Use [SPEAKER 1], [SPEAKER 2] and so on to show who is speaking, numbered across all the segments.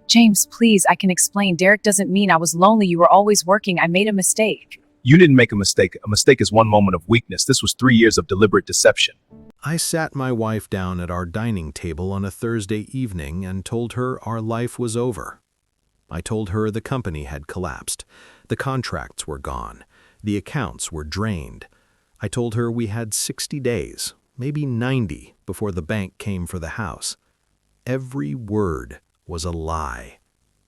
[SPEAKER 1] James, please, I can explain. Derek doesn't mean I was lonely. You were always working. I made a mistake.
[SPEAKER 2] You didn't make a mistake. A mistake is one moment of weakness. This was 3 years of deliberate deception.
[SPEAKER 3] I sat my wife down at our dining table on a Thursday evening and told her our life was over. I told her the company had collapsed. The contracts were gone. The accounts were drained. I told her we had 60 days, maybe 90, before the bank came for the house. Every word was a lie.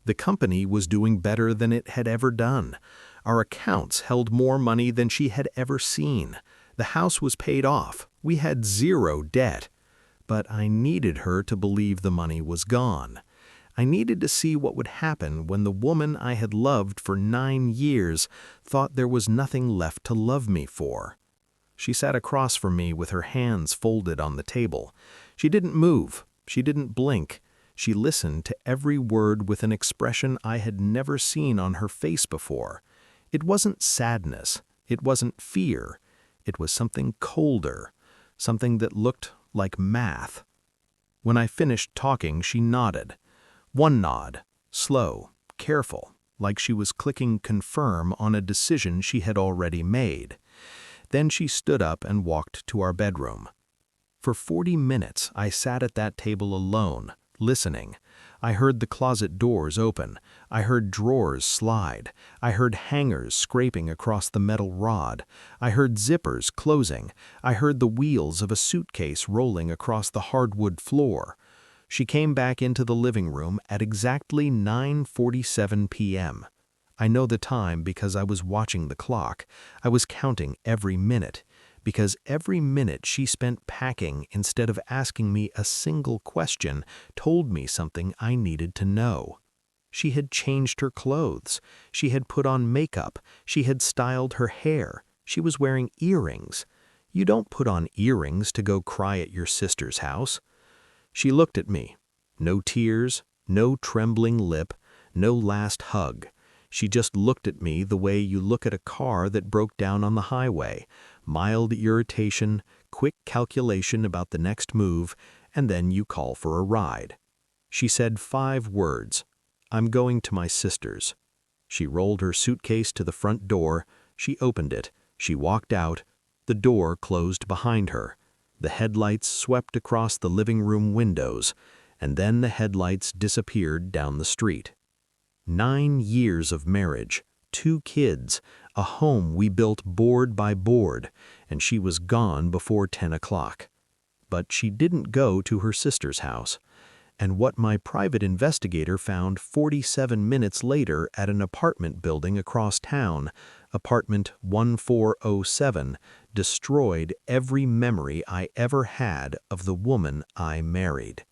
[SPEAKER 3] The company was doing better than it had ever done. Our accounts held more money than she had ever seen. The house was paid off. We had zero debt. But I needed her to believe the money was gone. I needed to see what would happen when the woman I had loved for 9 years thought there was nothing left to love me for. She sat across from me with her hands folded on the table. She didn't move. She didn't blink. She listened to every word with an expression I had never seen on her face before. It wasn't sadness. It wasn't fear. It was something colder, something that looked like math. When I finished talking, she nodded. One nod, slow, careful, like she was clicking confirm on a decision she had already made. Then she stood up and walked to our bedroom. For 40 minutes, I sat at that table alone, listening. I heard the closet doors open. I heard drawers slide. I heard hangers scraping across the metal rod. I heard zippers closing. I heard the wheels of a suitcase rolling across the hardwood floor. She came back into the living room at exactly 9:47 p.m. I know the time because I was watching the clock. I was counting every minute, because every minute she spent packing instead of asking me a single question told me something I needed to know. She had changed her clothes. She had put on makeup. She had styled her hair. She was wearing earrings. You don't put on earrings to go cry at your sister's house. She looked at me. No tears, no trembling lip, no last hug. She just looked at me the way you look at a car that broke down on the highway. Mild irritation, quick calculation about the next move, and then you call for a ride. She said 5 words. I'm going to my sister's. She rolled her suitcase to the front door. She opened it. She walked out. The door closed behind her. The headlights swept across the living room windows, and then the headlights disappeared down the street. 9 years of marriage, 2 kids, a home we built board by board, and she was gone before 10 o'clock. But she didn't go to her sister's house. And what my private investigator found 47 minutes later at an apartment building across town, apartment 1407, destroyed every memory I ever had of the woman I married.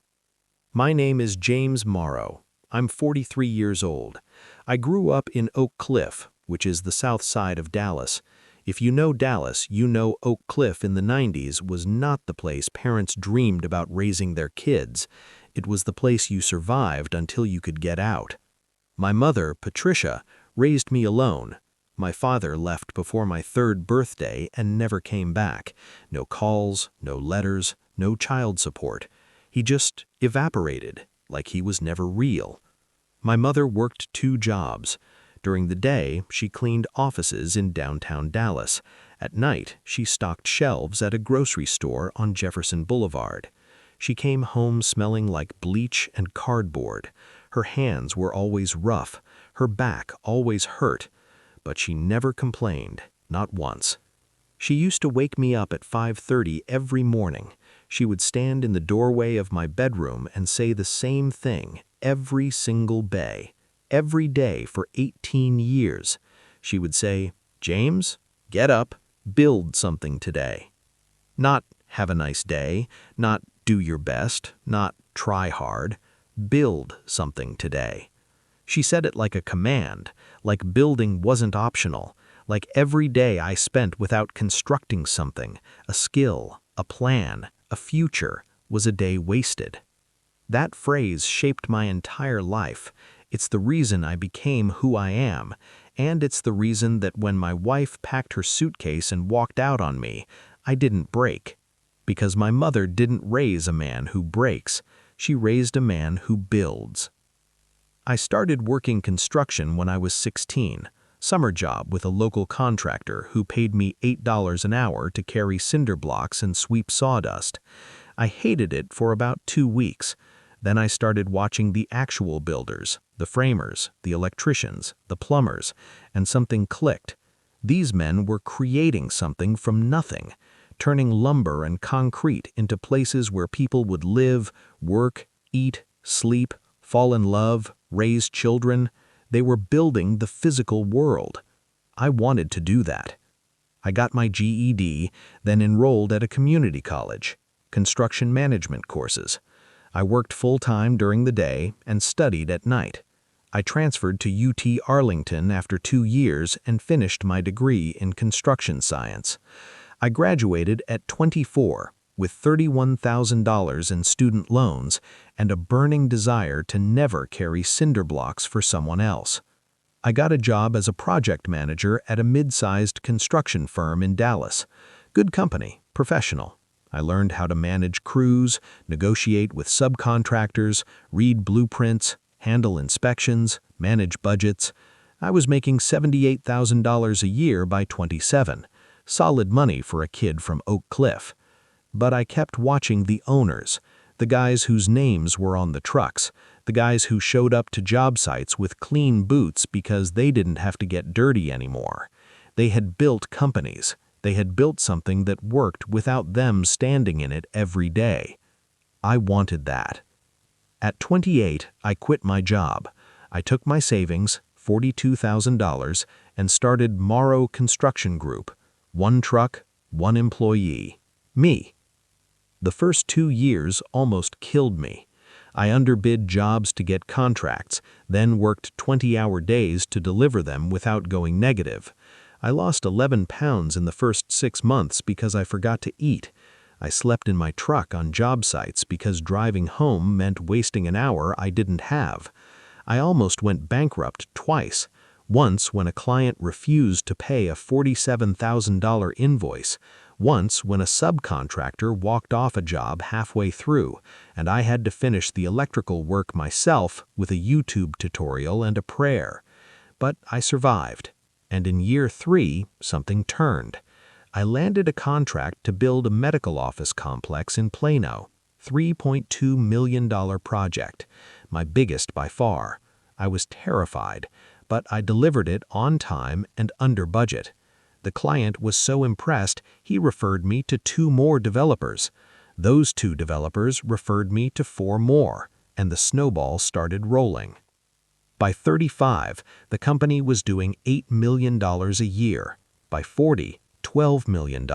[SPEAKER 3] My name is James Morrow. I'm 43 years old. I grew up in Oak Cliff, which is the south side of Dallas. If you know Dallas, you know Oak Cliff in the 90s was not the place parents dreamed about raising their kids. It was the place you survived until you could get out. My mother, Patricia, raised me alone. My father left before my 3rd birthday and never came back. No calls, no letters, no child support. He just evaporated, like he was never real. My mother worked 2 jobs. During the day, she cleaned offices in downtown Dallas. At night, she stocked shelves at a grocery store on Jefferson Boulevard. She came home smelling like bleach and cardboard. Her hands were always rough, her back always hurt, but she never complained, not once. She used to wake me up at 5:30 every morning. She would stand in the doorway of my bedroom and say the same thing every single day. Every day for 18 years. She would say, James, get up, build something today. Not have a nice day, not do your best, not try hard. Build something today. She said it like a command, like building wasn't optional, like every day I spent without constructing something, a skill, a plan, a future, was a day wasted. That phrase shaped my entire life. It's the reason I became who I am, and it's the reason that when my wife packed her suitcase and walked out on me, I didn't break. Because my mother didn't raise a man who breaks, she raised a man who builds. I started working construction when I was 16, summer job with a local contractor who paid me $8 an hour to carry cinder blocks and sweep sawdust. I hated it for about 2 weeks. Then I started watching the actual builders, the framers, the electricians, the plumbers, and something clicked. These men were creating something from nothing, turning lumber and concrete into places where people would live, work, eat, sleep, fall in love, raise children. They were building the physical world. I wanted to do that. I got my GED, then enrolled at a community college, construction management courses. I worked full-time during the day and studied at night. I transferred to UT Arlington after 2 years and finished my degree in construction science. I graduated at 24 with $31,000 in student loans and a burning desire to never carry cinder blocks for someone else. I got a job as a project manager at a mid-sized construction firm in Dallas. Good company, professional. I learned how to manage crews, negotiate with subcontractors, read blueprints, handle inspections, manage budgets. I was making $78,000 a year by 27. Solid money for a kid from Oak Cliff. But I kept watching the owners, the guys whose names were on the trucks, the guys who showed up to job sites with clean boots because they didn't have to get dirty anymore. They had built companies. They had built something that worked without them standing in it every day. I wanted that. At 28, I quit my job. I took my savings, $42,000, and started Morrow Construction Group. 1 truck, 1 employee. Me. The first 2 years almost killed me. I underbid jobs to get contracts, then worked 20-hour days to deliver them without going negative. I lost 11 pounds in the first 6 months because I forgot to eat. I slept in my truck on job sites because driving home meant wasting an hour I didn't have. I almost went bankrupt twice. Once when a client refused to pay a $47,000 invoice. Once when a subcontractor walked off a job halfway through, and I had to finish the electrical work myself with a YouTube tutorial and a prayer. But I survived, and in year 3, something turned. I landed a contract to build a medical office complex in Plano, $3.2 million project, my biggest by far. I was terrified, but I delivered it on time and under budget. The client was so impressed, he referred me to 2 more developers. Those 2 developers referred me to 4 more, and the snowball started rolling. By 35, the company was doing $8 million a year. By 40, $12 million.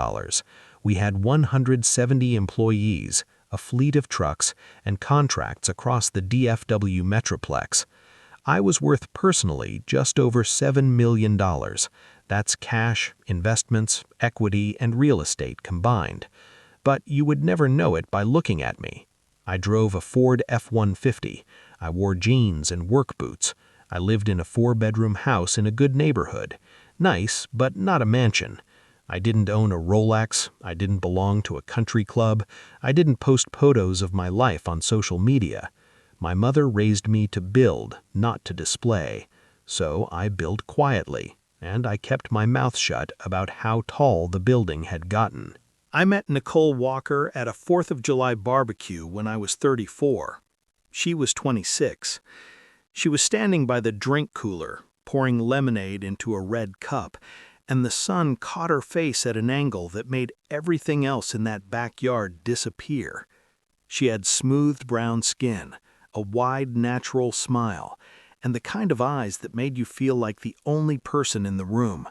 [SPEAKER 3] We had 170 employees, a fleet of trucks, and contracts across the DFW Metroplex. I was worth personally just over $7 million. That's cash, investments, equity, and real estate combined. But you would never know it by looking at me. I drove a Ford F-150. I wore jeans and work boots. I lived in a 4-bedroom house in a good neighborhood. Nice, but not a mansion. I didn't own a Rolex. I didn't belong to a country club. I didn't post photos of my life on social media. My mother raised me to build, not to display. So I built quietly, and I kept my mouth shut about how tall the building had gotten. I met Nicole Walker at a 4th of July barbecue when I was 34. She was 26. She was standing by the drink cooler, pouring lemonade into a red cup, and the sun caught her face at an angle that made everything else in that backyard disappear. She had smooth brown skin, a wide natural smile, and the kind of eyes that made you feel like the only person in the room.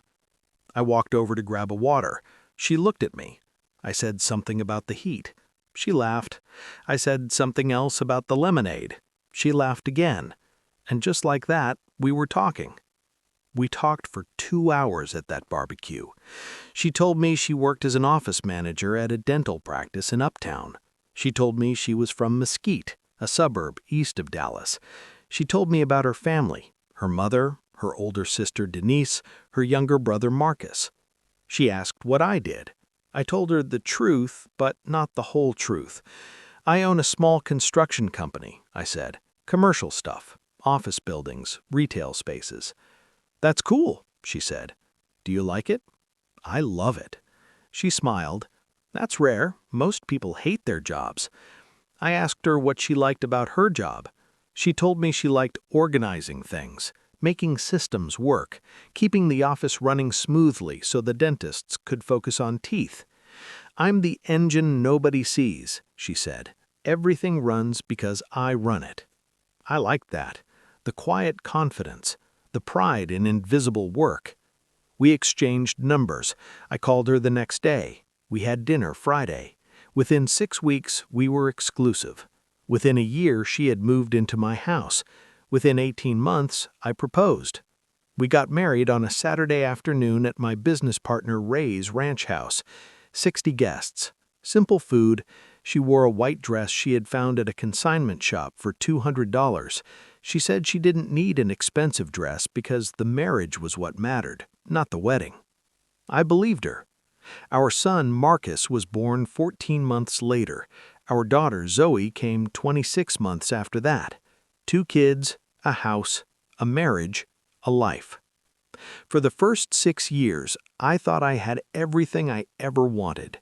[SPEAKER 3] I walked over to grab a water. She looked at me. I said something about the heat. She laughed. I said something else about the lemonade. She laughed again. And just like that, we were talking. We talked for 2 hours at that barbecue. She told me she worked as an office manager at a dental practice in Uptown. She told me she was from Mesquite, a suburb east of Dallas. She told me about her family, her mother, her older sister Denise, her younger brother Marcus. She asked what I did. I told her the truth, but not the whole truth. I own a small construction company, I said. Commercial stuff. office buildings, retail spaces. "That's cool," she said. "Do you like it?" "I love it." She smiled. "That's rare. Most people hate their jobs." I asked her what she liked about her job. She told me she liked organizing things, making systems work, keeping the office running smoothly so the dentists could focus on teeth. "I'm the engine nobody sees," she said. "Everything runs because I run it." I liked that. The quiet confidence, the pride in invisible work. We exchanged numbers. I called her the next day. We had dinner Friday. Within 6 weeks, we were exclusive. Within a year, she had moved into my house. Within 18 months, I proposed. We got married on a Saturday afternoon at my business partner Ray's ranch house. 60 guests. Simple food. She wore a white dress she had found at a consignment shop for $200. She said she didn't need an expensive dress because the marriage was what mattered, not the wedding. I believed her. Our son Marcus was born 14 months later. Our daughter Zoe came 26 months after that. 2 kids, a house, a marriage, a life. For the first 6 years, I thought I had everything I ever wanted.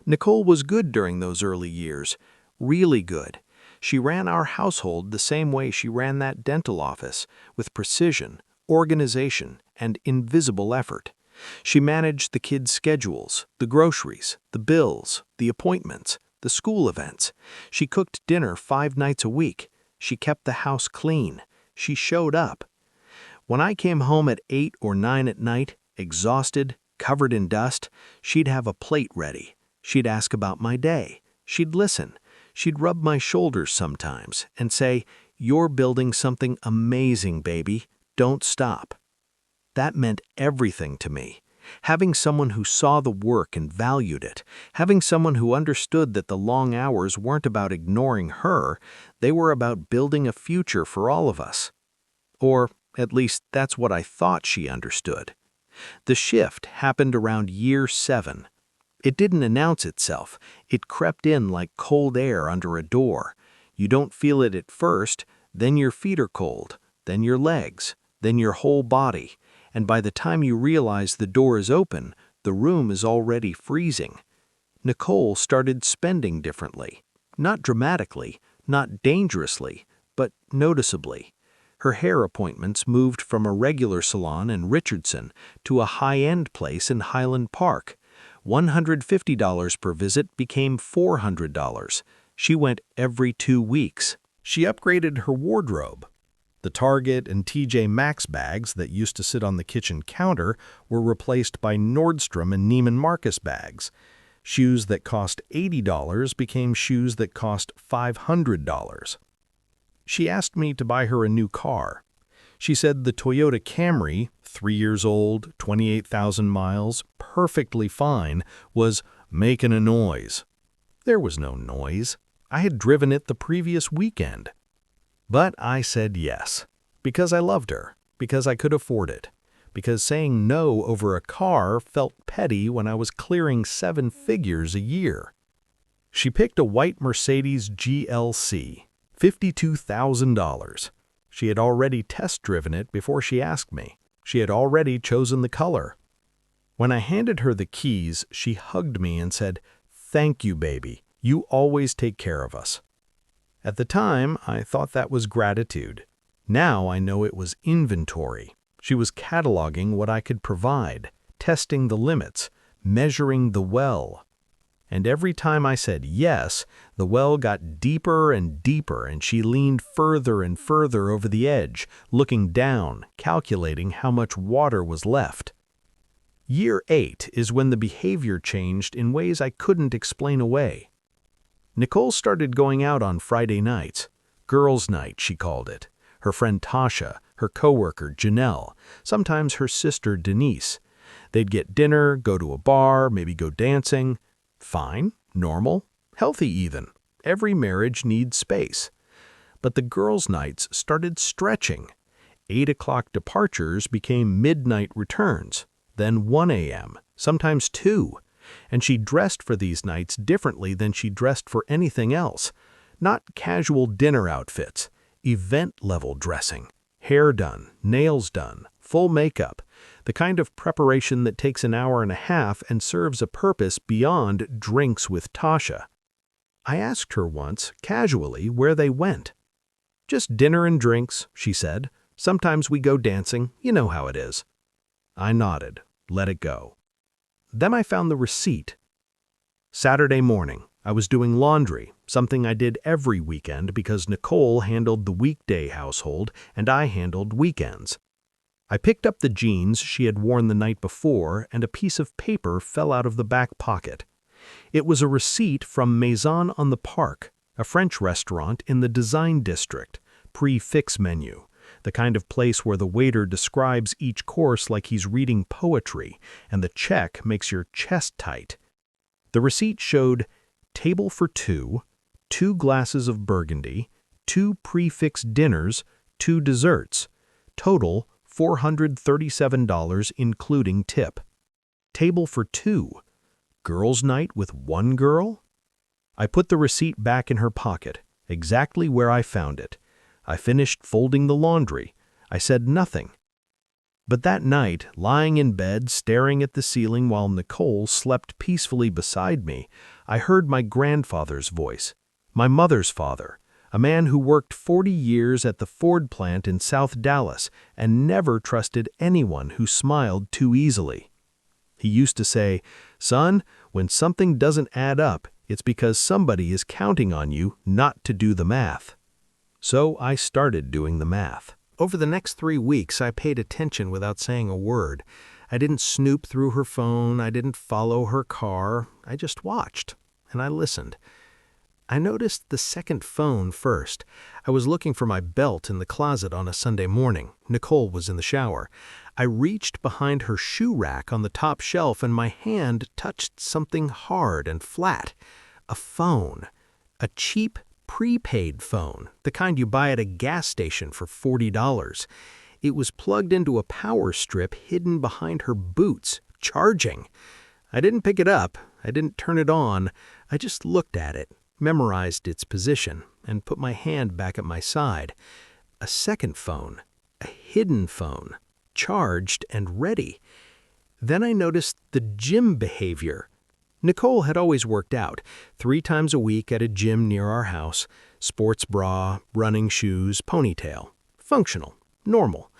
[SPEAKER 3] Nicole was good during those early years, really good. She ran our household the same way she ran that dental office, with precision, organization, and invisible effort. She managed the kids' schedules, the groceries, the bills, the appointments, the school events. She cooked dinner 5 nights a week. She kept the house clean. She showed up. When I came home at 8 or 9 at night, exhausted, covered in dust, she'd have a plate ready. She'd ask about my day. She'd listen. She'd rub my shoulders sometimes and say, "You're building something amazing, baby. Don't stop." That meant everything to me. Having someone who saw the work and valued it, having someone who understood that the long hours weren't about ignoring her, they were about building a future for all of us. Or, at least, that's what I thought she understood. The shift happened around year 7. It didn't announce itself. It crept in like cold air under a door. You don't feel it at first, then your feet are cold, then your legs, then your whole body. And by the time you realize the door is open, the room is already freezing. Nicole started spending differently. Not dramatically, not dangerously, but noticeably. Her hair appointments moved from a regular salon in Richardson to a high-end place in Highland Park. $150 per visit became $400. She went every 2 weeks. She upgraded her wardrobe. The Target and TJ Maxx bags that used to sit on the kitchen counter were replaced by Nordstrom and Neiman Marcus bags. Shoes that cost $80 became shoes that cost $500. She asked me to buy her a new car. She said the Toyota Camry, 3 years old, 28,000 miles, perfectly fine, was making a noise. There was no noise. I had driven it the previous weekend. But I said yes, because I loved her, because I could afford it, because saying no over a car felt petty when I was clearing 7 figures a year. She picked a white Mercedes GLC, $52,000. She had already test-driven it before she asked me. She had already chosen the color. When I handed her the keys, she hugged me and said, "Thank you, baby. You always take care of us." At the time, I thought that was gratitude. Now I know it was inventory. She was cataloging what I could provide, testing the limits, measuring the well. And every time I said yes, the well got deeper and deeper, and she leaned further and further over the edge, looking down, calculating how much water was left. Year 8 is when the behavior changed in ways I couldn't explain away. Nicole started going out on Friday nights. Girls' night, she called it. Her friend Tasha, her coworker Janelle, sometimes her sister Denise. They'd get dinner, go to a bar, maybe go dancing. Fine, normal, healthy even. Every marriage needs space. But the girls' nights started stretching. 8 o'clock departures became midnight returns, then 1 a.m., sometimes 2. And she dressed for these nights differently than she dressed for anything else. Not casual dinner outfits, event-level dressing. Hair done, nails done, full makeup. The kind of preparation that takes an hour and a half and serves a purpose beyond drinks with Tasha. I asked her once, casually, where they went. "Just dinner and drinks," she said. "Sometimes we go dancing, you know how it is." I nodded, let it go. Then I found the receipt. Saturday morning, I was doing laundry, something I did every weekend because Nicole handled the weekday household and I handled weekends. I picked up the jeans she had worn the night before and a piece of paper fell out of the back pocket. It was a receipt from Maison on the Park, a French restaurant in the Design District, prix-fixe menu, the kind of place where the waiter describes each course like he's reading poetry, and the check makes your chest tight. The receipt showed table for two, 2 glasses of Burgundy, 2 prix-fixe dinners, 2 desserts, total $437 including tip. Table for 2. Girls' night with 1 girl? I put the receipt back in her pocket, exactly where I found it. I finished folding the laundry. I said nothing. But that night, lying in bed staring at the ceiling while Nicole slept peacefully beside me, I heard my grandfather's voice, my mother's father, a man who worked 40 years at the Ford plant in South Dallas and never trusted anyone who smiled too easily. He used to say, "Son, when something doesn't add up, it's because somebody is counting on you not to do the math." So I started doing the math. Over the next 3 weeks, I paid attention without saying a word. I didn't snoop through her phone, I didn't follow her car, I just watched, and I listened. I noticed the second phone first. I was looking for my belt in the closet on a Sunday morning. Nicole was in the shower. I reached behind her shoe rack on the top shelf and my hand touched something hard and flat. A phone. A cheap, prepaid phone, the kind you buy at a gas station for $40. It was plugged into a power strip hidden behind her boots, charging. I didn't pick it up. I didn't turn it on. I just looked at it, memorized its position, and put my hand back at my side. A second phone, a hidden phone, charged and ready. Then I noticed the gym behavior. Nicole had always worked out, 3 times a week at a gym near our house. Sports bra, running shoes, ponytail. Functional, normal.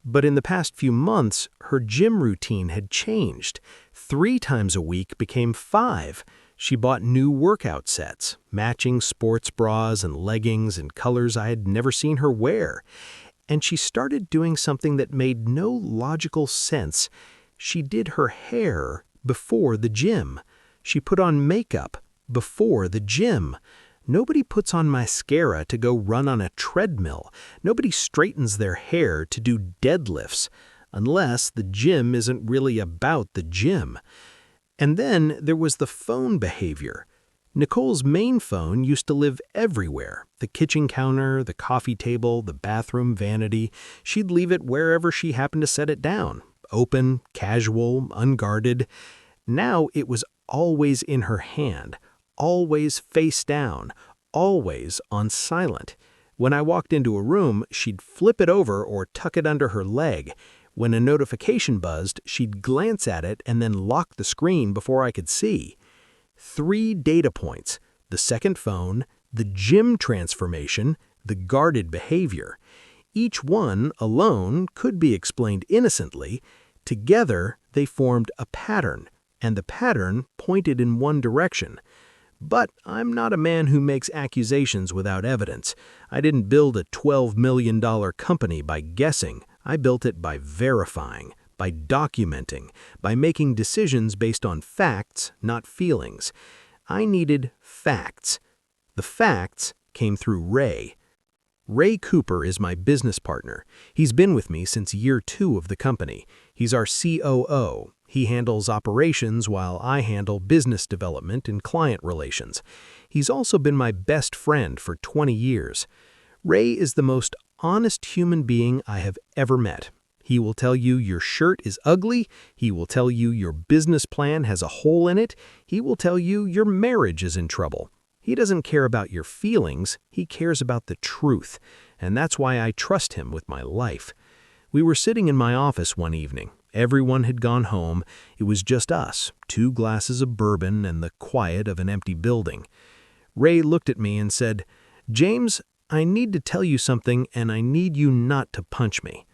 [SPEAKER 3] But in the past few months, her gym routine had changed. 3 times a week became 5. She bought new workout sets, matching sports bras and leggings in colors I had never seen her wear. And she started doing something that made no logical sense. She did her hair before the gym. She put on makeup before the gym. Nobody puts on mascara to go run on a treadmill. Nobody straightens their hair to do deadlifts, unless the gym isn't really about the gym. And then there was the phone behavior. Nicole's main phone used to live everywhere. The kitchen counter, the coffee table, the bathroom vanity. She'd leave it wherever she happened to set it down. Open, casual, unguarded. Now it was always in her hand, always face down, always on silent. When I walked into a room, she'd flip it over or tuck it under her leg. When a notification buzzed, she'd glance at it and then lock the screen before I could see. 3 data points: the second phone, the gym transformation, the guarded behavior. Each one alone could be explained innocently. Together, they formed a pattern, and the pattern pointed in one direction. But I'm not a man who makes accusations without evidence. I didn't build a $12 million company by guessing. I built it by verifying, by documenting, by making decisions based on facts, not feelings. I needed facts. The facts came through Ray. Ray Cooper is my business partner. He's been with me since year 2 of the company. He's our COO. He handles operations while I handle business development and client relations. He's also been my best friend for 20 years. Ray is the most honest human being I have ever met. He will tell you your shirt is ugly. He will tell you your business plan has a hole in it. He will tell you your marriage is in trouble. He doesn't care about your feelings. He cares about the truth. and that's why I trust him with my life. We were sitting in my office one evening. Everyone had gone home. It was just us, 2 glasses of bourbon and the quiet of an empty building. Ray looked at me and said, "James, I need to tell you something, and I need you not to punch me."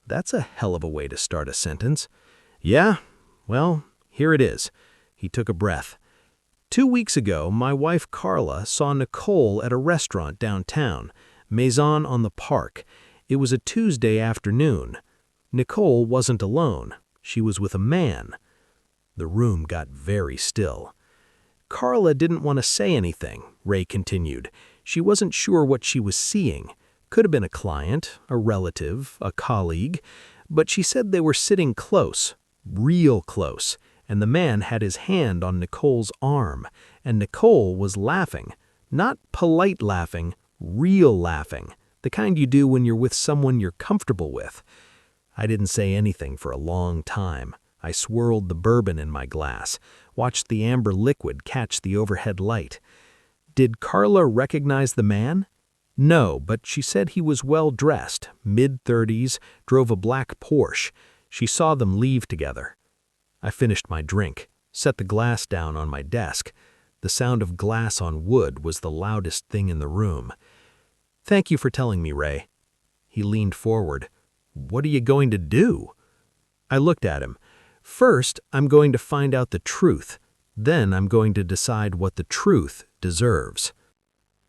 [SPEAKER 3] That's a hell of a way to start a sentence. Yeah? Well, here it is. He took a breath. 2 weeks ago, my wife Carla saw Nicole at a restaurant downtown, Maison on the Park. It was a Tuesday afternoon. Nicole wasn't alone. She was with a man. The room got very still. Carla didn't want to say anything, Ray continued. She wasn't sure what she was seeing. Could have been a client, a relative, a colleague, but she said they were sitting close, real close, and the man had his hand on Nicole's arm, and Nicole was laughing. Not polite laughing, real laughing, the kind you do when you're with someone you're comfortable with. I didn't say anything for a long time. I swirled the bourbon in my glass, watched the amber liquid catch the overhead light. Did Carla recognize the man? No, but she said he was well-dressed, mid-30s, drove a black Porsche. She saw them leave together. I finished my drink, set the glass down on my desk. The sound of glass on wood was the loudest thing in the room. "Thank you for telling me, Ray." He leaned forward. "What are you going to do?" I looked at him. "First, I'm going to find out the truth. Then I'm going to decide what the truth deserves."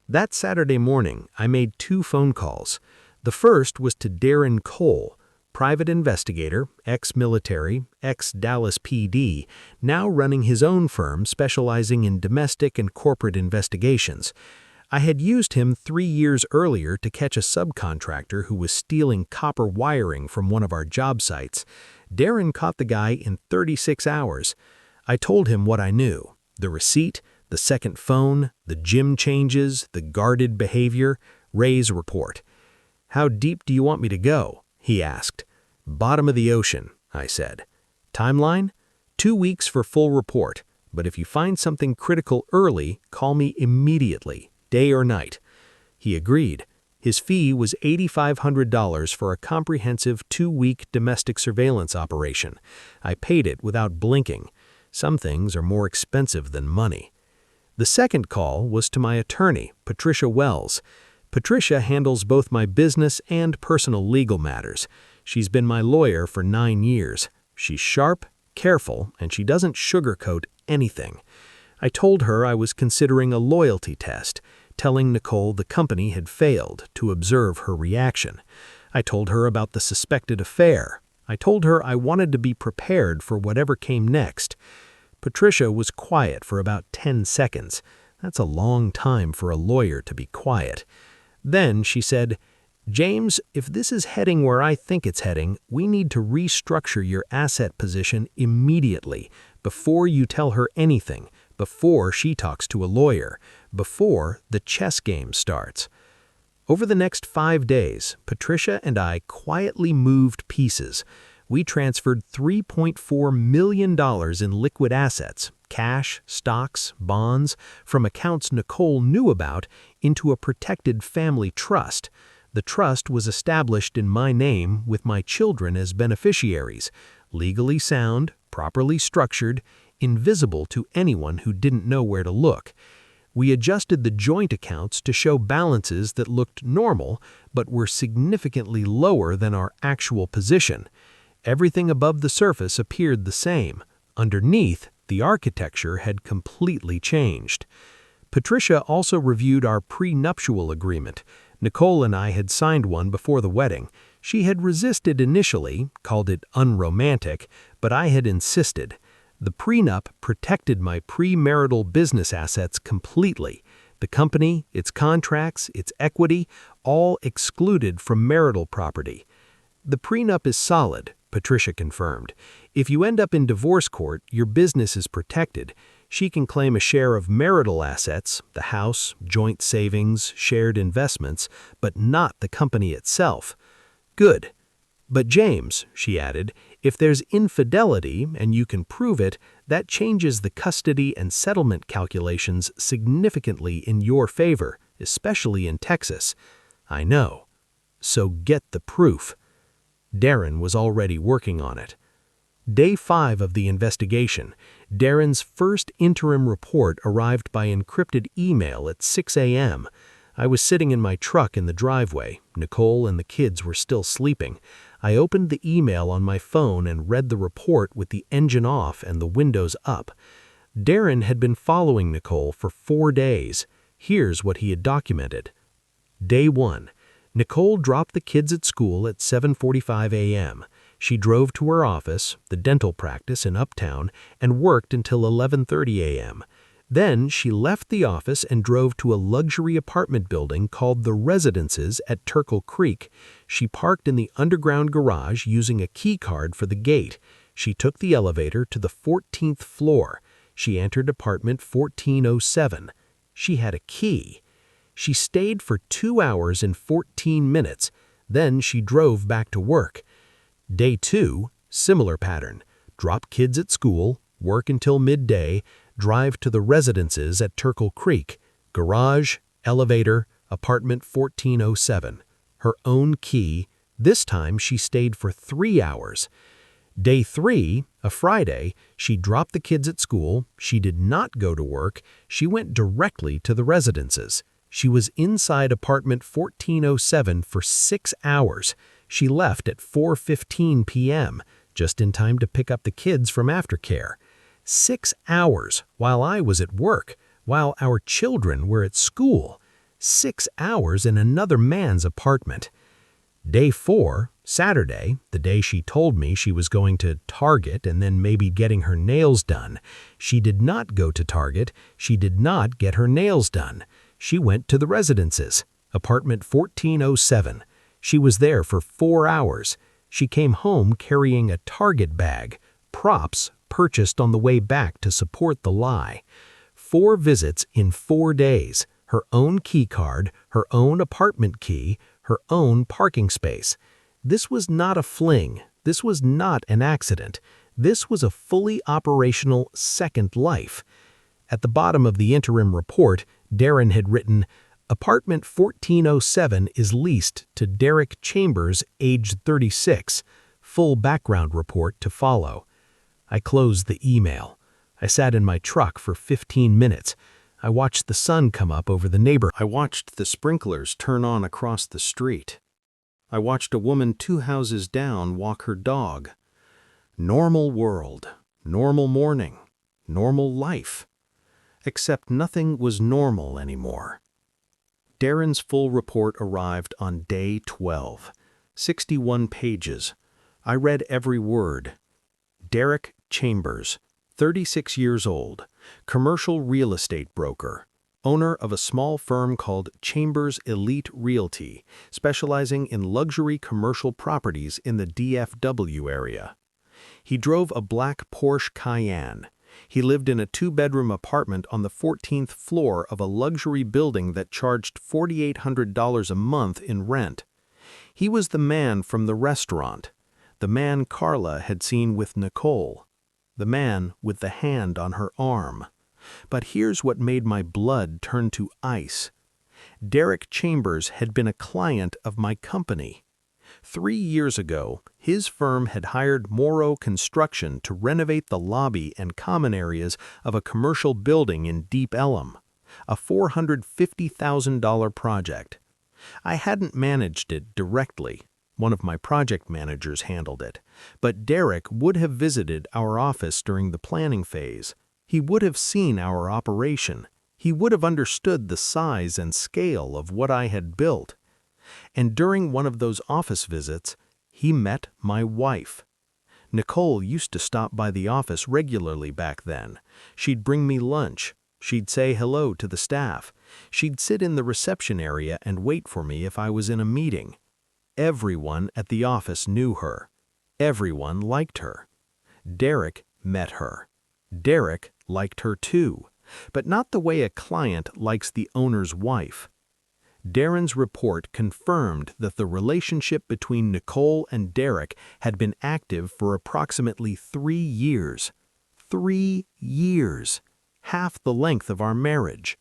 [SPEAKER 3] That Saturday morning, I made 2 phone calls. The first was to Darren Cole, private investigator, ex-military, ex-Dallas PD, now running his own firm specializing in domestic and corporate investigations. I had used him 3 years earlier to catch a subcontractor who was stealing copper wiring from one of our job sites. Darren caught the guy in 36 hours. I told him what I knew: the receipt, the second phone, the gym changes, the guarded behavior, Ray's report. "How deep do you want me to go?" he asked. "Bottom of the ocean," I said. "Timeline? 2 weeks for full report, but if you find something critical early, call me immediately, day or night." He agreed. His fee was $8,500 for a comprehensive 2-week domestic surveillance operation. I paid it without blinking. Some things are more expensive than money. The second call was to my attorney, Patricia Wells. Patricia handles both my business and personal legal matters. She's been my lawyer for 9 years. She's sharp, careful, and she doesn't sugarcoat anything. I told her I was considering a loyalty test, telling Nicole the company had failed, to observe her reaction. I told her about the suspected affair. I told her I wanted to be prepared for whatever came next. Patricia was quiet for about 10 seconds. That's a long time for a lawyer to be quiet. Then she said, "James, if this is heading where I think it's heading, we need to restructure your asset position immediately, before you tell her anything, before she talks to a lawyer, before the chess game starts." Over the next 5 days, Patricia and I quietly moved pieces. We transferred $3.4 million in liquid assets, cash, stocks, bonds, from accounts Nicole knew about into a protected family trust. The trust was established in my name with my children as beneficiaries, legally sound, properly structured, invisible to anyone who didn't know where to look. We adjusted the joint accounts to show balances that looked normal but were significantly lower than our actual position. Everything above the surface appeared the same. Underneath, the architecture had completely changed. Patricia also reviewed our prenuptial agreement. Nicole and I had signed one before the wedding. She had resisted initially, called it unromantic, but I had insisted. The prenup protected my premarital business assets completely. The company, its contracts, its equity, all excluded from marital property. "The prenup is solid," Patricia confirmed. "If you end up in divorce court, your business is protected. She can claim a share of marital assets, the house, joint savings, shared investments, but not the company itself." "Good. But James," she added, "if there's infidelity and you can prove it, that changes the custody and settlement calculations significantly in your favor, especially in Texas." "I know," So get the proof. Darren was already working on it. Day 5 of the investigation, Darren's first interim report arrived by encrypted email at 6 a.m. I was sitting in my truck in the driveway. Nicole and the kids were still sleeping. I opened the email on my phone and read the report with the engine off and the windows up. Darren had been following Nicole for 4 days. Here's what he had documented. Day 1. Nicole dropped the kids at school at 7:45 a.m. She drove to her office, the dental practice in Uptown, and worked until 11:30 a.m. Then she left the office and drove to a luxury apartment building called The Residences at Turkle Creek. She parked in the underground garage using a key card for the gate. She took the elevator to the 14th floor. She entered apartment 1407. She had a key. She stayed for 2 hours and 14 minutes. Then she drove back to work. Day 2, similar pattern. Drop kids at school, work until midday, drive to the Residences at Turkle Creek, garage, elevator, apartment 1407. Her own key. This time she stayed for 3 hours. Day 3, a Friday, she dropped the kids at school. She did not go to work. She went directly to the Residences. She was inside apartment 1407 for 6 hours. She left at 4:15 p.m., just in time to pick up the kids from aftercare. 6 hours while I was at work, while our children were at school. 6 hours in another man's apartment. Day 4, Saturday, the day she told me she was going to Target and then maybe getting her nails done. She did not go to Target. She did not get her nails done. She went to the Residences, apartment 1407. She was there for 4 hours. She came home carrying a Target bag, props purchased on the way back to support the lie. 4 visits in 4 days, her own key card, her own apartment key, her own parking space. This was not a fling. This was not an accident. This was a fully operational second life. At the bottom of the interim report, Darren had written, Apartment 1407 is leased to Derek Chambers, age 36. Full background report to follow. I closed the email. I sat in my truck for 15 minutes. I watched the sun come up over the neighborhood. I watched the sprinklers turn on across the street. I watched a woman 2 houses down walk her dog. Normal world, normal morning, normal life. Except nothing was normal anymore. Darren's full report arrived on day 12. 61 pages. I read every word. Derek Chambers, 36 years old, commercial real estate broker, owner of a small firm called Chambers Elite Realty, specializing in luxury commercial properties in the DFW area. He drove a black Porsche Cayenne. He lived in a 2-bedroom apartment on the 14th floor of a luxury building that charged $4,800 a month in rent. He was the man from the restaurant, the man Carla had seen with Nicole, the man with the hand on her arm. But here's what made my blood turn to ice. Derek Chambers had been a client of my company. 3 years ago, his firm had hired Morrow Construction to renovate the lobby and common areas of a commercial building in Deep Ellum, a $450,000 project. I hadn't managed it directly. One of my project managers handled it, but Derek would have visited our office during the planning phase. He would have seen our operation. He would have understood the size and scale of what I had built. And during one of those office visits, he met my wife. Nicole used to stop by the office regularly back then. She'd bring me lunch. She'd say hello to the staff. She'd sit in the reception area and wait for me if I was in a meeting. Everyone at the office knew her. Everyone liked her. Derek met her. Derek liked her too, but not the way a client likes the owner's wife. Darren's report confirmed that the relationship between Nicole and Derek had been active for approximately 3 years. 3 years. Half the length of our marriage.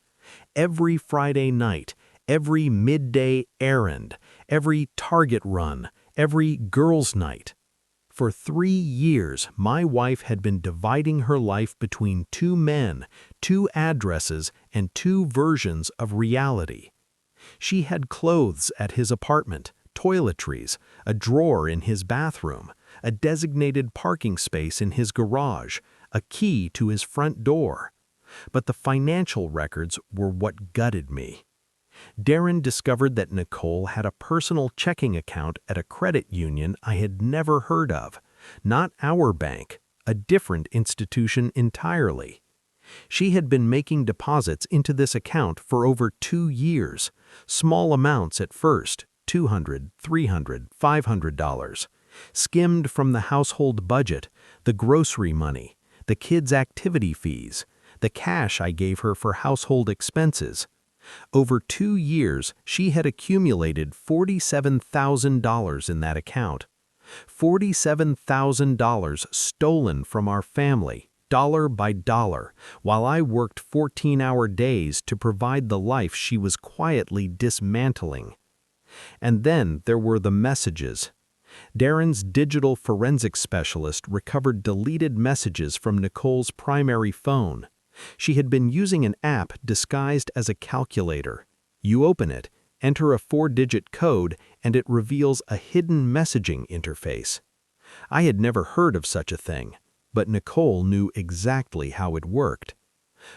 [SPEAKER 3] Every Friday night, every midday errand, every Target run, every girls' night. For 3 years, my wife had been dividing her life between 2 men, 2 addresses, and 2 versions of reality. She had clothes at his apartment, toiletries, a drawer in his bathroom, a designated parking space in his garage, a key to his front door. But the financial records were what gutted me. Darren discovered that Nicole had a personal checking account at a credit union I had never heard of. Not our bank, a different institution entirely. She had been making deposits into this account for over 2 years, small amounts at first, $200, $300, $500, skimmed from the household budget, the grocery money, the kids' activity fees, the cash I gave her for household expenses. Over 2 years, she had accumulated $47,000 in that account. $47,000 stolen from our family, dollar by dollar, while I worked 14-hour days to provide the life she was quietly dismantling. And then there were the messages. Darren's digital forensics specialist recovered deleted messages from Nicole's primary phone. She had been using an app disguised as a calculator. You open it, enter a 4-digit code, and it reveals a hidden messaging interface. I had never heard of such a thing, but Nicole knew exactly how it worked.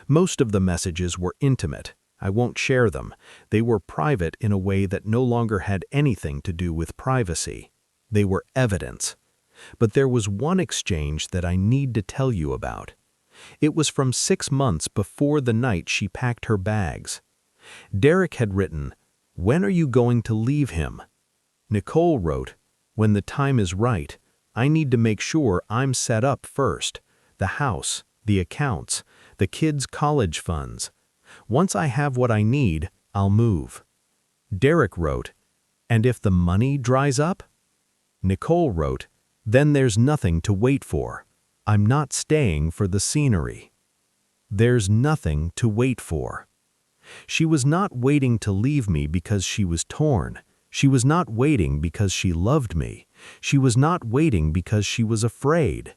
[SPEAKER 3] Most of the messages were intimate. I won't share them. They were private in a way that no longer had anything to do with privacy. They were evidence. But there was one exchange that I need to tell you about. It was from 6 months before the night she packed her bags. Derek had written, "When are you going to leave him?" Nicole wrote, "When the time is right. I need to make sure I'm set up first. The house, the accounts, the kids' college funds. Once I have what I need, I'll move." Derek wrote, "And if the money dries up?" Nicole wrote, "Then there's nothing to wait for. I'm not staying for the scenery." There's nothing to wait for. She was not waiting to leave me because she was torn. She was not waiting because she loved me. She was not waiting because she was afraid.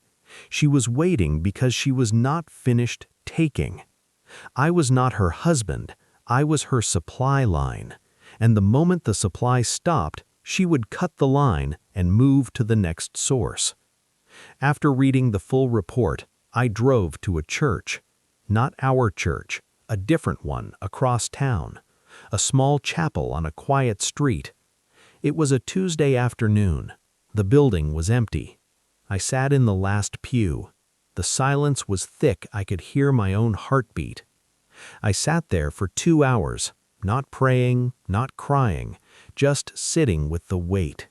[SPEAKER 3] She was waiting because she was not finished taking. I was not her husband. I was her supply line. And the moment the supply stopped, she would cut the line and move to the next source. After reading the full report, I drove to a church. Not our church, a different one across town. A small chapel on a quiet street. It was a Tuesday afternoon. The building was empty. I sat in the last pew. The silence was thick. I could hear my own heartbeat. I sat there for 2 hours, not praying, not crying, just sitting with the weight.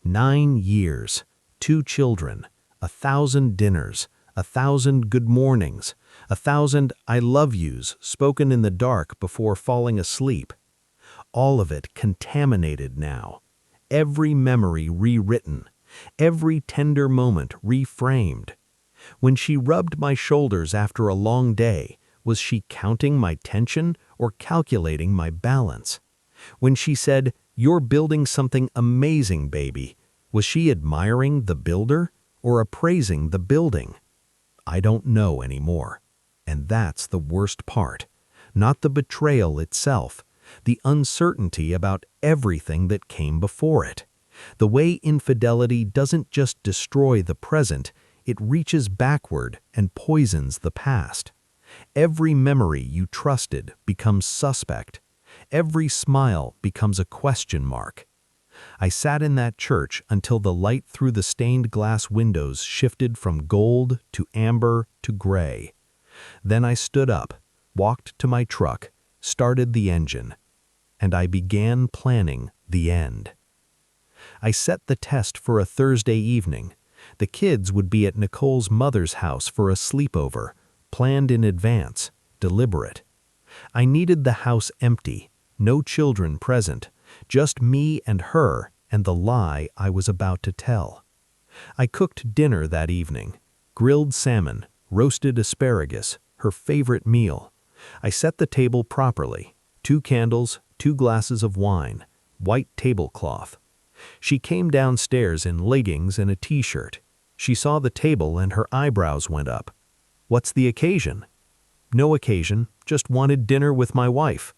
[SPEAKER 3] 9 years, 2 children, 1,000 dinners, 1,000 good mornings, 1,000 I love yous spoken in the dark before falling asleep. All of it contaminated now. Every memory rewritten. Every tender moment reframed. When she rubbed my shoulders after a long day, was she counting my tension or calculating my balance? When she said, "You're building something amazing, baby," was she admiring the builder or appraising the building? I don't know anymore. And that's the worst part. Not the betrayal itself, the uncertainty about everything that came before it. The way infidelity doesn't just destroy the present, it reaches backward and poisons the past. Every memory you trusted becomes suspect. Every smile becomes a question mark. I sat in that church until the light through the stained glass windows shifted from gold to amber to gray. Then I stood up, walked to my truck, started the engine, and I began planning the end. I set the test for a Thursday evening. The kids would be at Nicole's mother's house for a sleepover, planned in advance, deliberate. I needed the house empty, no children present, just me and her and the lie I was about to tell. I cooked dinner that evening, grilled salmon, roasted asparagus, her favorite meal. I set the table properly, 2 candles, 2 glasses of wine, white tablecloth. She came downstairs in leggings and a t-shirt. She saw the table and her eyebrows went up. "What's the occasion?" "No occasion, just wanted dinner with my wife."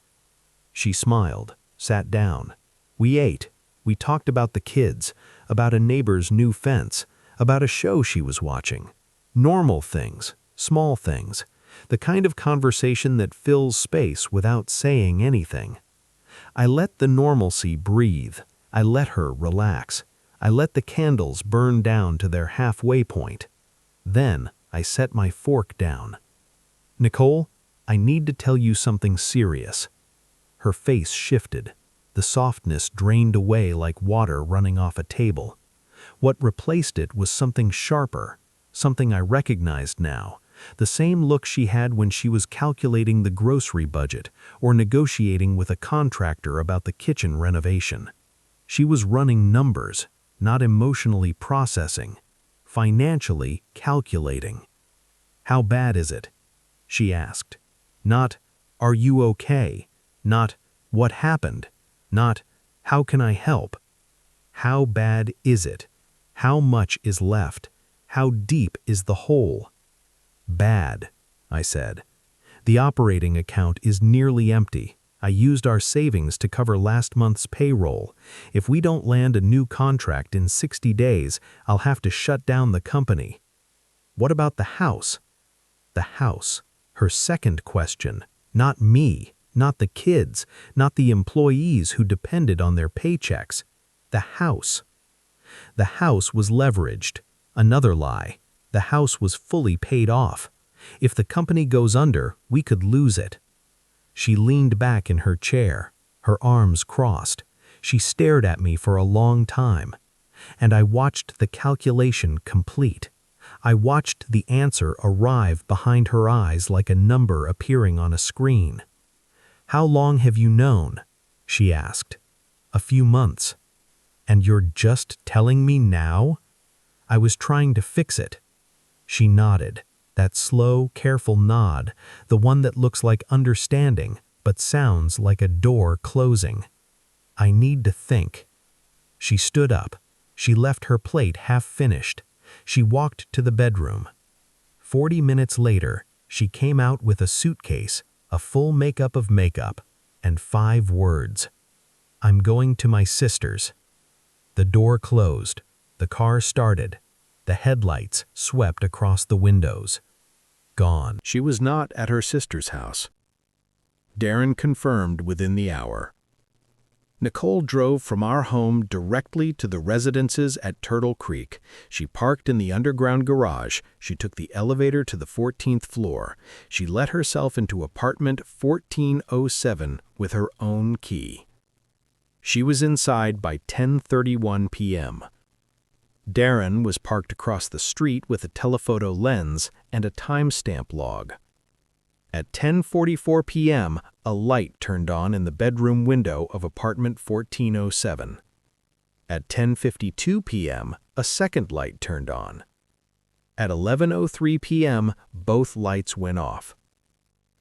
[SPEAKER 3] She smiled, sat down. We ate. We talked about the kids, about a neighbor's new fence, about a show she was watching. Normal things, small things, the kind of conversation that fills space without saying anything. I let the normalcy breathe. I let her relax. I let the candles burn down to their halfway point. Then I set my fork down. "Nicole, I need to tell you something serious." Her face shifted. The softness drained away like water running off a table. What replaced it was something sharper, something I recognized now, the same look she had when she was calculating the grocery budget or negotiating with a contractor about the kitchen renovation. She was running numbers, not emotionally processing, financially calculating. "How bad is it?" she asked. Not, "Are you okay?" Not, "What happened?" Not, "How can I help?" How bad is it? How much is left? How deep is the hole? "Bad," I said. "The operating account is nearly empty. I used our savings to cover last month's payroll. If we don't land a new contract in 60 days, I'll have to shut down the company." "What about the house?" The house. Her second question. Not me. Not the kids, not the employees who depended on their paychecks. The house. The house was leveraged. Another lie. The house was fully paid off. If the company goes under, we could lose it. She leaned back in her chair, her arms crossed. She stared at me for a long time. And I watched the calculation complete. I watched the answer arrive behind her eyes like a number appearing on a screen. "How long have you known?" she asked. "A few months." "And you're just telling me now?" I was trying to fix it. She nodded, that slow, careful nod, the one that looks like understanding, but sounds like a door closing. "I need to think." She stood up. She left her plate half finished. She walked to the bedroom. 40 minutes later, she came out with a suitcase, a full makeup of makeup, and 5 words. "I'm going to my sister's." The door closed. The car started. The headlights swept across the windows. Gone. She was not at her sister's house. Darren confirmed within the hour. Nicole drove from our home directly to the residences at Turtle Creek. She parked in the underground garage. She took the elevator to the 14th floor. She let herself into apartment 1407 with her own key. She was inside by 10:31 p.m. Darren was parked across the street with a telephoto lens and a timestamp log. At 10:44 p.m., a light turned on in the bedroom window of apartment 1407. At 10:52 p.m., a second light turned on. At 11:03 p.m., both lights went off.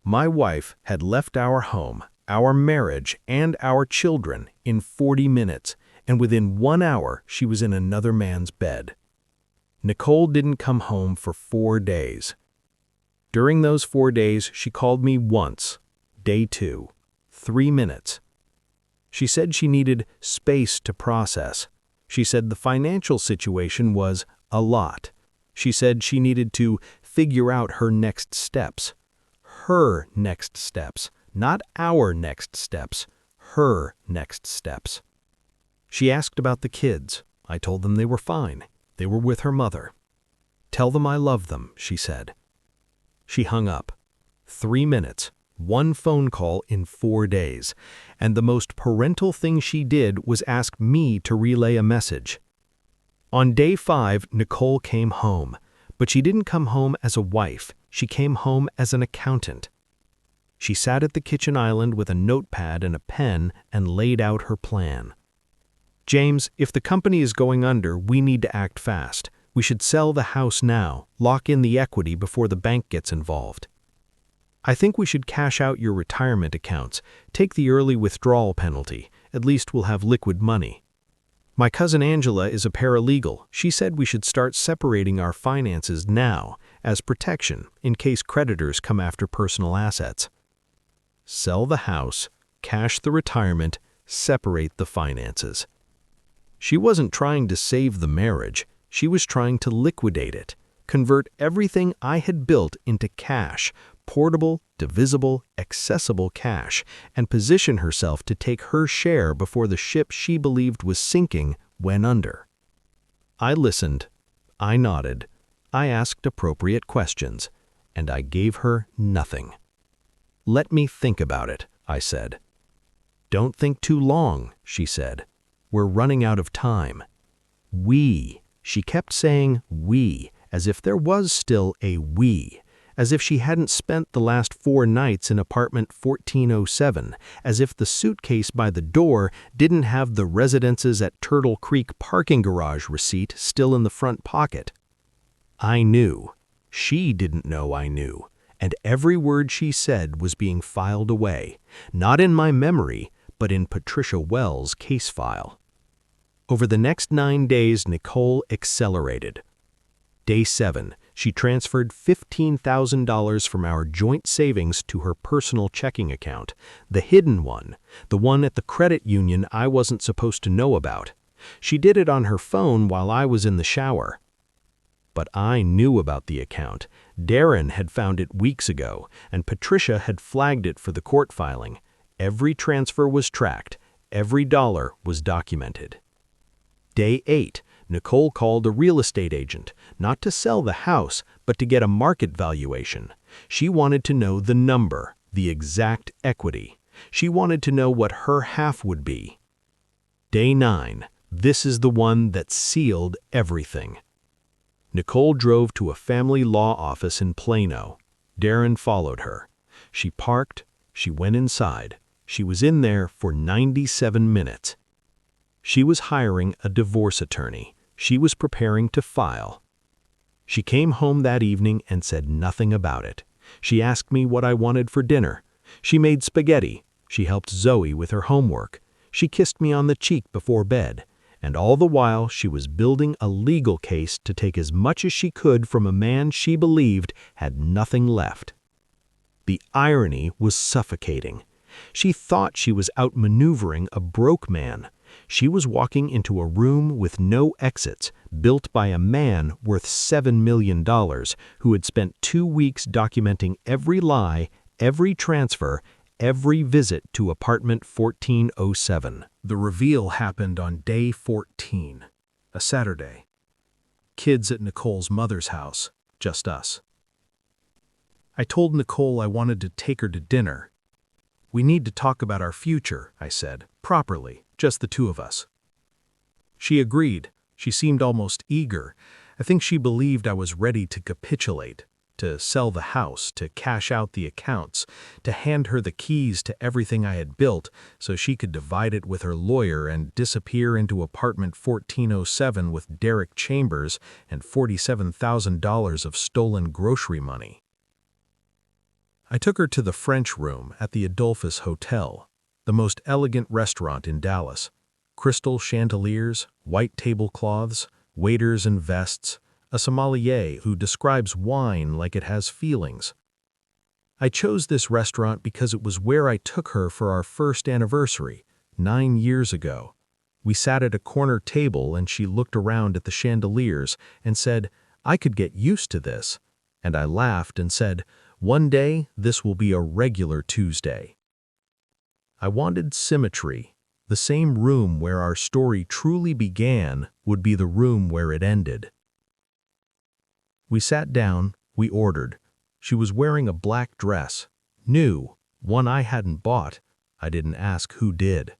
[SPEAKER 3] My wife had left our home, our marriage, and our children in 40 minutes, and within 1 hour she was in another man's bed. Nicole didn't come home for 4 days. During those 4 days, she called me once, day 2, 3 minutes. She said she needed space to process. She said the financial situation was a lot. She said she needed to figure out her next steps. Her next steps, not our next steps, her next steps. She asked about the kids. I told them they were fine. They were with her mother. "Tell them I love them," she said. She hung up. 3 minutes, 1 phone call in 4 days, and the most parental thing she did was ask me to relay a message. On day 5, Nicole came home, but she didn't come home as a wife. She came home as an accountant. She sat at the kitchen island with a notepad and a pen and laid out her plan. "James, if the company is going under, we need to act fast. We should sell the house now, lock in the equity before the bank gets involved." I think we should cash out your retirement accounts, take the early withdrawal penalty. At least we'll have liquid money. My cousin Angela is a paralegal. She said we should start separating our finances now as protection in case creditors come after personal assets. Sell the house, cash the retirement, separate the finances. She wasn't trying to save the marriage. She was trying to liquidate it, convert everything I had built into cash, portable, divisible, accessible cash, and position herself to take her share before the ship she believed was sinking went under. I listened, I nodded, I asked appropriate questions, and I gave her nothing. "Let me think about it," I said. "Don't think too long," she said. "We're running out of time." "We." She kept saying "we," as if there was still a "we," as if she hadn't spent the last 4 nights in apartment 1407, as if the suitcase by the door didn't have the Residences at Turtle Creek parking garage receipt still in the front pocket. I knew. She didn't know I knew, and every word she said was being filed away, not in my memory, but in Patricia Wells' case file. Over the next 9 days, Nicole accelerated. Day 7, she transferred $15,000 from our joint savings to her personal checking account, the hidden one, the one at the credit union I wasn't supposed to know about. She did it on her phone while I was in the shower. But I knew about the account. Darren had found it weeks ago, and Patricia had flagged it for the court filing. Every transfer was tracked. Every dollar was documented. Day 8, Nicole called a real estate agent, not to sell the house, but to get a market valuation. She wanted to know the number, the exact equity. She wanted to know what her half would be. Day 9, this is the one that sealed everything. Nicole drove to a family law office in Plano. Darren followed her. She parked. She went inside. She was in there for 97 minutes. She was hiring a divorce attorney. She was preparing to file. She came home that evening and said nothing about it. She asked me what I wanted for dinner. She made spaghetti. She helped Zoe with her homework. She kissed me on the cheek before bed. And all the while she was building a legal case to take as much as she could from a man she believed had nothing left. The irony was suffocating. She thought she was outmaneuvering a broke man. She was walking into a room with no exits, built by a man worth $7 million, who had spent 2 weeks documenting every lie, every transfer, every visit to apartment 1407. The reveal happened on day 14, a Saturday. Kids at Nicole's mother's house, just us. I told Nicole I wanted to take her to dinner. "We need to talk about our future," I said, "properly, just the 2 of us." She agreed. She seemed almost eager. I think she believed I was ready to capitulate, to sell the house, to cash out the accounts, to hand her the keys to everything I had built so she could divide it with her lawyer and disappear into apartment 1407 with Derek Chambers and $47,000 of stolen grocery money. I took her to the French room at the Adolphus Hotel, the most elegant restaurant in Dallas. Crystal chandeliers, white tablecloths, waiters in vests, a sommelier who describes wine like it has feelings. I chose this restaurant because it was where I took her for our first anniversary, 9 years ago. We sat at a corner table and she looked around at the chandeliers and said, "I could get used to this." And I laughed and said, "One day this will be a regular Tuesday." I wanted symmetry. The same room where our story truly began would be the room where it ended. We sat down, we ordered. She was wearing a black dress, new, one I hadn't bought. I didn't ask who did.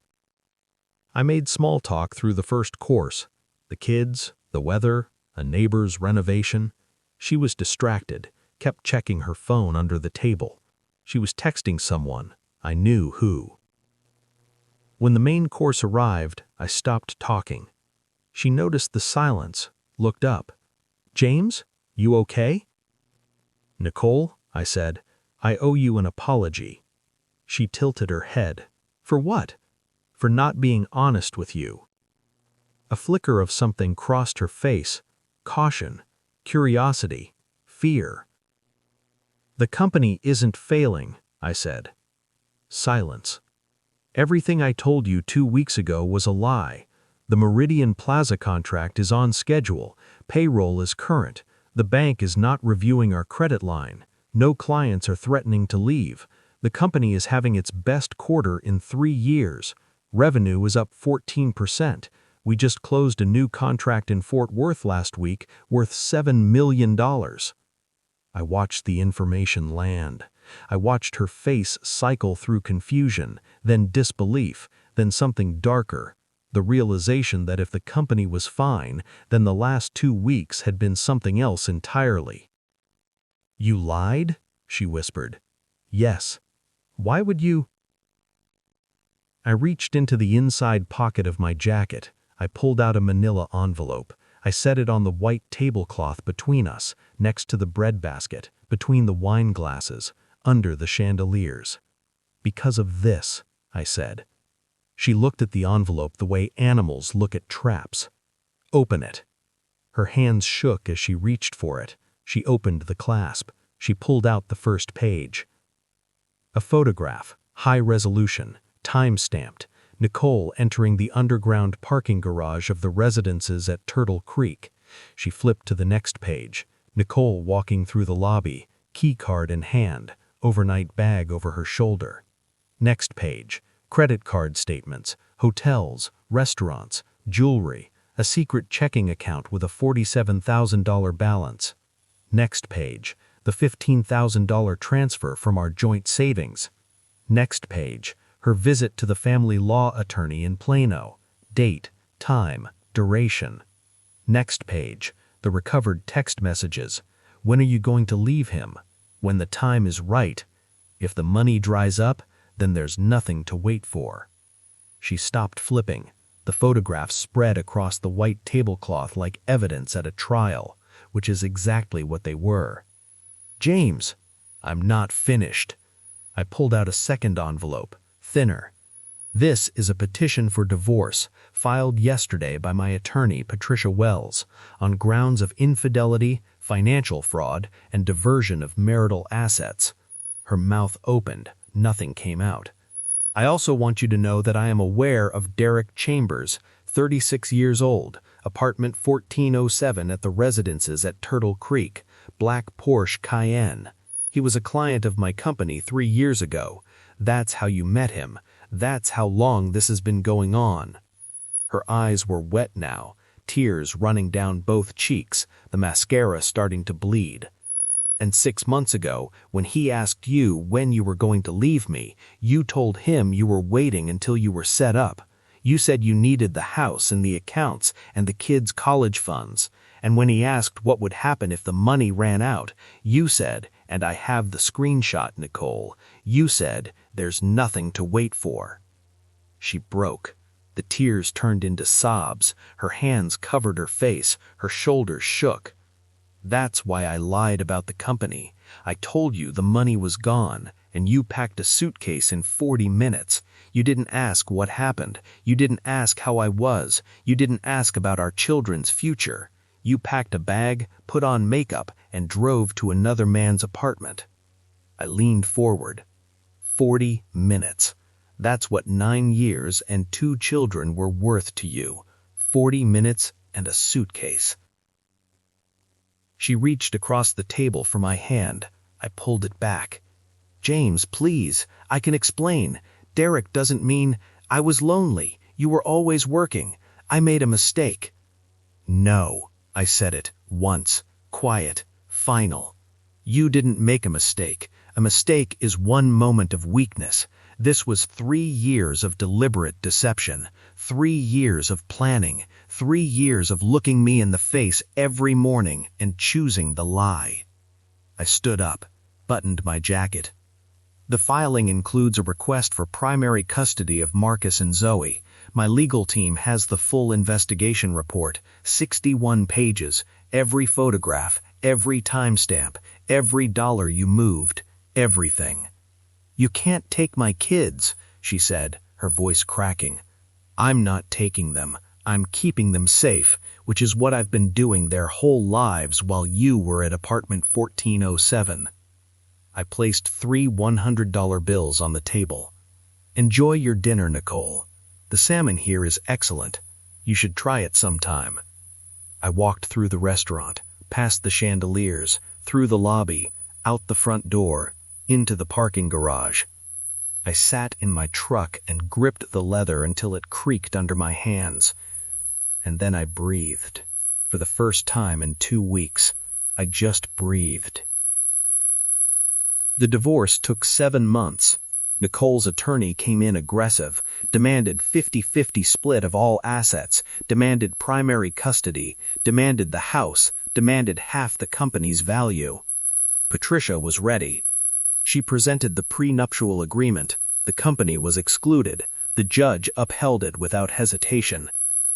[SPEAKER 3] I made small talk through the first course, the kids, the weather, a neighbor's renovation. She was distracted, kept checking her phone under the table. She was texting someone. I knew who. When the main course arrived, I stopped talking. She noticed the silence, looked up. "James, you okay?" "Nicole," I said, I owe you an apology." She tilted her head. "For what?" "For not being honest with you." A flicker of something crossed her face. Caution, curiosity, fear. "The company isn't failing," I said. Silence. "Everything I told you 2 weeks ago was a lie. The Meridian Plaza contract is on schedule. Payroll is current. The bank is not reviewing our credit line. No clients are threatening to leave. The company is having its best quarter in 3 years. Revenue is up 14%. We just closed a new contract in Fort Worth last week worth $7 million. I watched the information land. I watched her face cycle through confusion, then disbelief, then something darker, the realization that if the company was fine, then the last 2 weeks had been something else entirely. "You lied?" she whispered. "Yes. Why would you?" I reached into the inside pocket of my jacket. I pulled out a manila envelope. I set it on the white tablecloth between us, next to the breadbasket, between the wine glasses, under the chandeliers. "Because of this," I said. She looked at the envelope the way animals look at traps. "Open it." Her hands shook as she reached for it. She opened the clasp. She pulled out the first page. A photograph, high resolution, time-stamped. Nicole entering the underground parking garage of the residences at Turtle Creek. She flipped to the next page. Nicole walking through the lobby, key card in hand, overnight bag over her shoulder. Next page. Credit card statements, hotels, restaurants, jewelry, a secret checking account with a $47,000 balance. Next page. The $15,000 transfer from our joint savings. Next page. Her visit to the family law attorney in Plano. Date, time, duration. Next page. The recovered text messages. When are you going to leave him? When the time is right. If the money dries up, then there's nothing to wait for. She stopped flipping. The photographs spread across the white tablecloth like evidence at a trial, which is exactly what they were. "James, I'm not finished." I pulled out a second envelope, thinner. "This is a petition for divorce, filed yesterday by my attorney, Patricia Wells, on grounds of infidelity, financial fraud, and diversion of marital assets." Her mouth opened. Nothing came out. "I also want you to know that I am aware of Derek Chambers, 36 years old, apartment 1407 at the residences at Turtle Creek, black Porsche Cayenne. He was a client of my company 3 years ago. That's how you met him. That's how long this has been going on." Her eyes were wet now, tears running down both cheeks, the mascara starting to bleed. "And 6 months ago, when he asked you when you were going to leave me, you told him you were waiting until you were set up. You said you needed the house and the accounts and the kids' college funds. And when he asked what would happen if the money ran out, you said, and I have the screenshot, Nicole, you said, there's nothing to wait for." She broke. The tears turned into sobs. Her hands covered her face. Her shoulders shook. "That's why I lied about the company. I told you the money was gone, and you packed a suitcase in 40 minutes. You didn't ask what happened. You didn't ask how I was. You didn't ask about our children's future. You packed a bag, put on makeup, and drove to another man's apartment." I leaned forward. 40 minutes. That's what 9 years and 2 children were worth to you. 40 minutes and a suitcase. She reached across the table for my hand. I pulled it back. "James, please, I can explain. Derek doesn't mean I was lonely. You were always working. I made a mistake." "No," I said it once, quiet, final. "You didn't make a mistake. A mistake is one moment of weakness. This was 3 years of deliberate deception, 3 years of planning, 3 years of looking me in the face every morning and choosing the lie." I stood up, buttoned my jacket. "The filing includes a request for primary custody of Marcus and Zoe. My legal team has the full investigation report, 61 pages, every photograph, every timestamp, every dollar you moved. Everything. "You can't take my kids," she said, her voice cracking. "I'm not taking them. I'm keeping them safe, which is what I've been doing their whole lives while you were at apartment 1407. I placed 3 $100 bills on the table. "Enjoy your dinner, Nicole. The salmon here is excellent. You should try it sometime." I walked through the restaurant, past the chandeliers, through the lobby, out the front door, into the parking garage. I sat in my truck and gripped the leather until it creaked under my hands. And then I breathed. For the first time in 2 weeks, I just breathed. The divorce took 7 months. Nicole's attorney came in aggressive, demanded 50-50 split of all assets, demanded primary custody, demanded the house, demanded half the company's value. Patricia was ready. She presented the prenuptial agreement. The company was excluded. The judge upheld it without hesitation.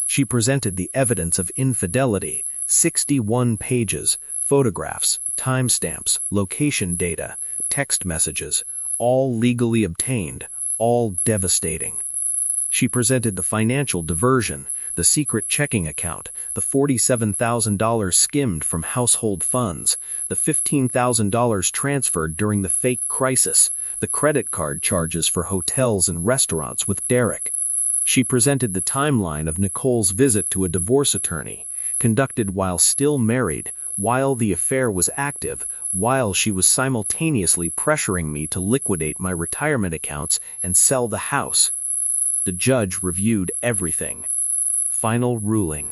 [SPEAKER 3] She presented the evidence of infidelity, 61 pages, photographs, timestamps, location data, text messages, all legally obtained, all devastating. She presented the financial diversion, the secret checking account, the $47,000 skimmed from household funds, the $15,000 transferred during the fake crisis, the credit card charges for hotels and restaurants with Derek. She presented the timeline of Nicole's visit to a divorce attorney, conducted while still married, while the affair was active, while she was simultaneously pressuring me to liquidate my retirement accounts and sell the house. The judge reviewed everything. Final ruling.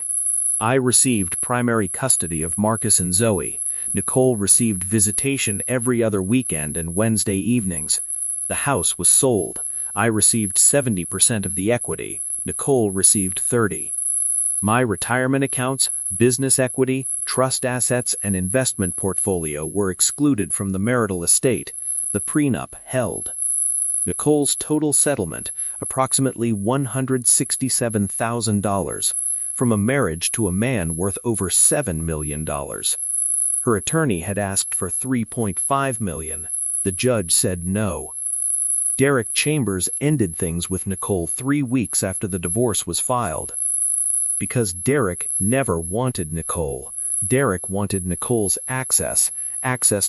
[SPEAKER 3] I received primary custody of Marcus and Zoe. Nicole received visitation every other weekend and Wednesday evenings. The house was sold. I received 70% of the equity. Nicole received 30%. My retirement accounts, business equity, trust assets, and investment portfolio were excluded from the marital estate. The prenup held. Nicole's total settlement, approximately $167,000, from a marriage to a man worth over $7 million. Her attorney had asked for $3.5 million. The judge said no. Derek Chambers ended things with Nicole 3 weeks after the divorce was filed. Because Derek never wanted Nicole. Derek wanted Nicole's access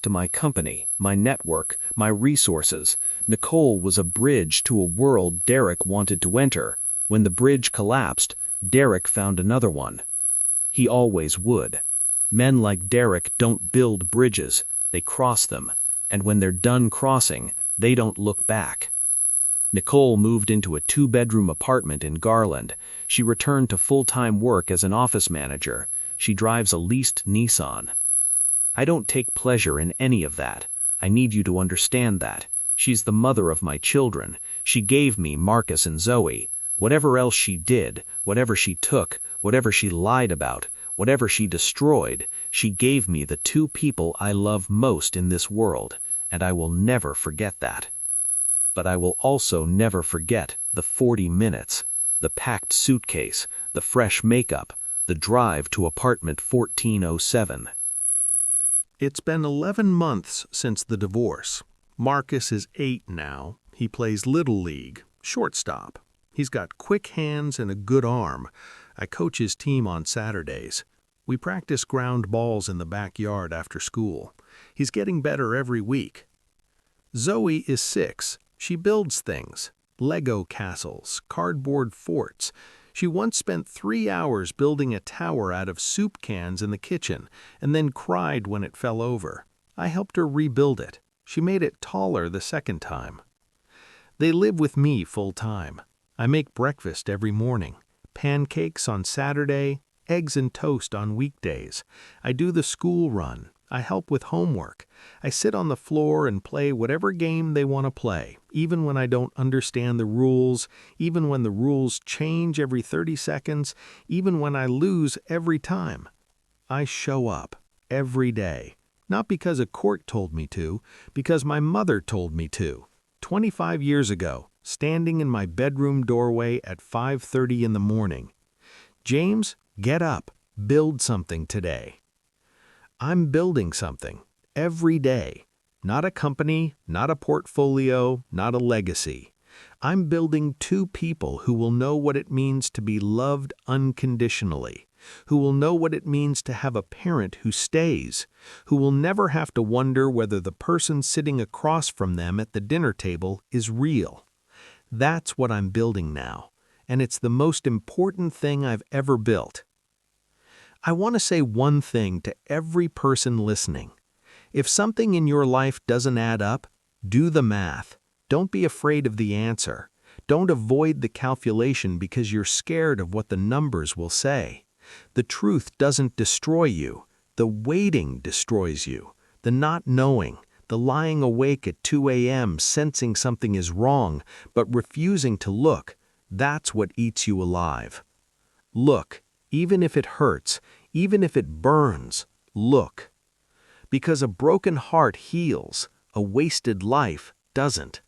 [SPEAKER 3] to my company, my network, my resources. Nicole was a bridge to a world Derek wanted to enter. When the bridge collapsed, Derek found another one. He always would. Men like Derek don't build bridges, they cross them. And when they're done crossing, they don't look back. Nicole moved into a 2-bedroom apartment in Garland. She returned to full-time work as an office manager. She drives a leased Nissan. I don't take pleasure in any of that. I need you to understand that. She's the mother of my children. She gave me Marcus and Zoe. Whatever else she did, whatever she took, whatever she lied about, whatever she destroyed, she gave me the 2 people I love most in this world, and I will never forget that. But I will also never forget the 40 minutes, the packed suitcase, the fresh makeup, the drive to apartment 1407. It's been 11 months since the divorce. Marcus is 8 now. He plays Little League, shortstop. He's got quick hands and a good arm. I coach his team on Saturdays. We practice ground balls in the backyard after school. He's getting better every week. Zoe is 6. She builds things, Lego castles, cardboard forts. She once spent 3 hours building a tower out of soup cans in the kitchen and then cried when it fell over. I helped her rebuild it. She made it taller the second time. They live with me full-time. I make breakfast every morning, pancakes on Saturday, eggs and toast on weekdays. I do the school run. I help with homework. I sit on the floor and play whatever game they want to play, even when I don't understand the rules, even when the rules change every 30 seconds, even when I lose every time. I show up every day, not because a court told me to, because my mother told me to. 25 years ago, standing in my bedroom doorway at 5:30 in the morning. James, get up, build something today. I'm building something every day. Not a company, not a portfolio, not a legacy. I'm building two people who will know what it means to be loved unconditionally, who will know what it means to have a parent who stays, who will never have to wonder whether the person sitting across from them at the dinner table is real. That's what I'm building now, and it's the most important thing I've ever built. I want to say one thing to every person listening. If something in your life doesn't add up, do the math. Don't be afraid of the answer. Don't avoid the calculation because you're scared of what the numbers will say. The truth doesn't destroy you. The waiting destroys you. The not knowing, the lying awake at 2 a.m. sensing something is wrong, but refusing to look, that's what eats you alive. Look, even if it hurts, even if it burns, look. Because a broken heart heals, a wasted life doesn't.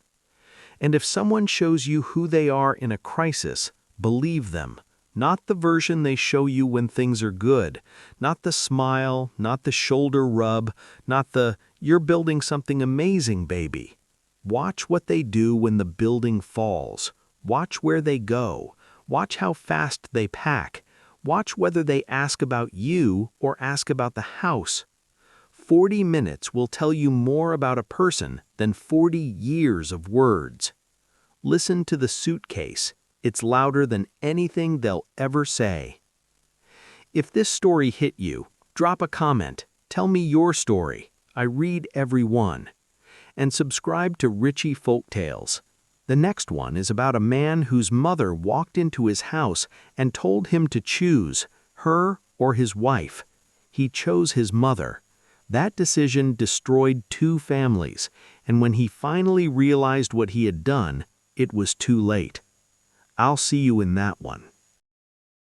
[SPEAKER 3] And if someone shows you who they are in a crisis, believe them. Not the version they show you when things are good, not the smile, not the shoulder rub, not the "you're building something amazing, baby." Watch what they do when the building falls. Watch where they go. Watch how fast they pack. Watch whether they ask about you or ask about the house. 40 minutes will tell you more about a person than 40 years of words. Listen to the suitcase. It's louder than anything they'll ever say. If this story hit you, drop a comment. Tell me your story. I read every one. And subscribe to Richy Folktales. The next one is about a man whose mother walked into his house and told him to choose, her or his wife. He chose his mother. That decision destroyed 2 families, and when he finally realized what he had done, it was too late. I'll see you in that one.